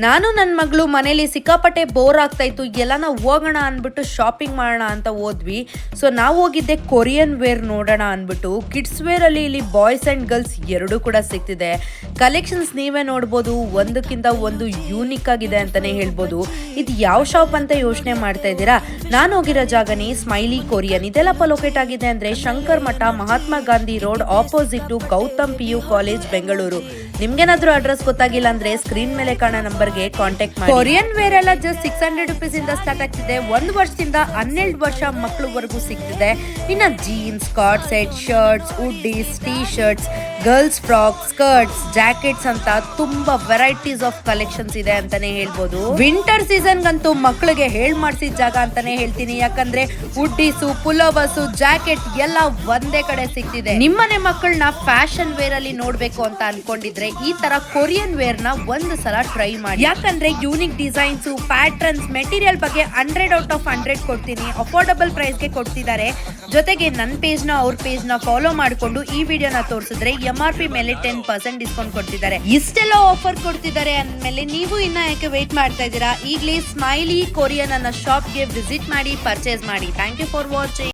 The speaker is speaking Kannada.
ನಾನು ನನ್ನ ಮಗಳು ಮನೇಲಿ ಸಿಕ್ಕಾಪಟ್ಟೆ ಬೋರ್ ಆಗ್ತಾ ಇತ್ತು, ಎಲ್ಲಾನ ಹೋಗೋಣ ಅಂದ್ಬಿಟ್ಟು ಶಾಪಿಂಗ್ ಮಾಡೋಣ ಅಂತ ಹೋದ್ವಿ. ಸೊ ನಾವು ಹೋಗಿದ್ದೆ ಕೊರಿಯನ್ ವೇರ್ ನೋಡೋಣ ಅಂದ್ಬಿಟ್ಟು. ಕಿಡ್ಸ್ ವೇರ್ ಅಲ್ಲಿ ಇಲ್ಲಿ ಬಾಯ್ಸ್ ಅಂಡ್ ಗರ್ಲ್ಸ್ ಎರಡೂ ಕೂಡ ಸಿಗ್ತಿದೆ. ಕಲೆಕ್ಷನ್ಸ್ ನೀವೇ ನೋಡ್ಬೋದು, ಒಂದಕ್ಕಿಂತ ಒಂದು ಯೂನಿಕ್ ಆಗಿದೆ ಅಂತಾನೆ ಹೇಳ್ಬೋದು. ಇದು ಯಾವ ಶಾಪ್ ಅಂತ ಯೋಚನೆ ಮಾಡ್ತಾ ಇದ್ದೀರಾ? ನಾನು ಹೋಗಿರೋ ಜಾಗನೇ ಸ್ಮೈಲಿ ಕೊರಿಯನ್. ಇದೆಲ್ಲಪ್ಪ ಲೊಕೇಟ್ ಆಗಿದೆ ಅಂದ್ರೆ Shankar Mutt, Mahatma Gandhi road opposite Gautam PU college, Bengaluru. ನಿಮ್ಗೇನಾದ್ರೂ ಅಡ್ರೆಸ್ ಗೊತ್ತಾಗಿಲ್ಲ ಅಂದ್ರೆ ಸ್ಕ್ರೀನ್ ಮೇಲೆ ಕಾಣೋ ನಂಬರ್ಗೆ ಕಾಂಟ್ಯಾಕ್ಟ್ ಮಾಡಿ. ಕೊರಿಯನ್ ವೇರ್ ಎಲ್ಲ ಜಸ್ಟ್ 600 rupees ಇಂದ ಸ್ಟಾರ್ಟ್ ಆಗ್ತಿದೆ. 1 ವರ್ಷದಿಂದ 12 ವರ್ಷ ಮಕ್ಕಳವರೆಗೂ ಸಿಗ್ತಿದೆ. ಇನ್ನ jeans, card set, shirts, hoodies, T shirts, girls frock, skirts, jackets ಅಂತ ತುಂಬಾ ವೆರೈಟೀಸ್ ಆಫ್ ಕಲೆಕ್ಷನ್ಸ್ ಇದೆ ಅಂತಾನೆ ಹೇಳ್ಬೋದು. ವಿಂಟರ್ ಸೀಸನ್ ಗಂತೂ ಮಕ್ಕಳಿಗೆ ಹೇಳ್ ಮಾಡಿಸಿದ ಜಾಗ ಅಂತಾನೆ ಹೇಳ್ತೀನಿ. ಯಾಕಂದ್ರೆ ಹುಡ್ಡೀಸು, ಪುಲೋವರ್ಸು, ಜಾಕೆಟ್ ಎಲ್ಲ ಒಂದೇ ಕಡೆ ಸಿಗ್ತಿದೆ. ನಿಮ್ಮನೆ ಮಕ್ಕಳನ್ನ ಫ್ಯಾಷನ್ ವೇರ್ ಅಲ್ಲಿ ನೋಡ್ಬೇಕು ಅಂತ ಅನ್ಕೊಂಡಿದ್ರೆ ಈ ತರ ಕೊರಿಯನ್ ವೇರ್ ನ ಒಂದು ಸಲ ಟ್ರೈ ಮಾಡಿ. ಯಾಕಂದ್ರೆ ಯೂನಿಕ್ ಡಿಸೈನ್ಸ್, ಪ್ಯಾಟರ್ನ್ಸ್, ಮೆಟೀರಿಯಲ್ ಬಗ್ಗೆ 100 out of 100 ಕೊಡ್ತೀನಿ. ಅಫೋರ್ಡಬಲ್ ಪ್ರೈಸ್ ಗೆ ಕೊಡ್ತಿದ್ದಾರೆ. ಜೊತೆಗೆ ನನ್ನ ಪೇಜ್ ನ ಅವ್ರ ಪೇಜ್ ನ ಫಾಲೋ ಮಾಡ್ಕೊಂಡು ಈ ವಿಡಿಯೋನ ತೋರಿಸಿದ್ರೆ MRP ಮೇಲೆ 10% ಡಿಸ್ಕೌಂಟ್ ಕೊಡ್ತಿದ್ದಾರೆ. ಇಷ್ಟೆಲ್ಲ ಆಫರ್ ಕೊಡ್ತಿದ್ದಾರೆ ಅಂದ್ಮೇಲೆ ನೀವು ಇನ್ನ ಯಾಕೆ ವೇಟ್ ಮಾಡ್ತಾ ಇದ್ದೀರಾ? ಈಗಲೇ ಸ್ಮೈಲಿ ಕೊರಿಯನ್ ಅನ್ನೋ ಶಾಪ್ ಗೆ ವಿಸಿಟ್ ಮಾಡಿ, ಪರ್ಚೇಸ್ ಮಾಡಿ. Thank you for watching.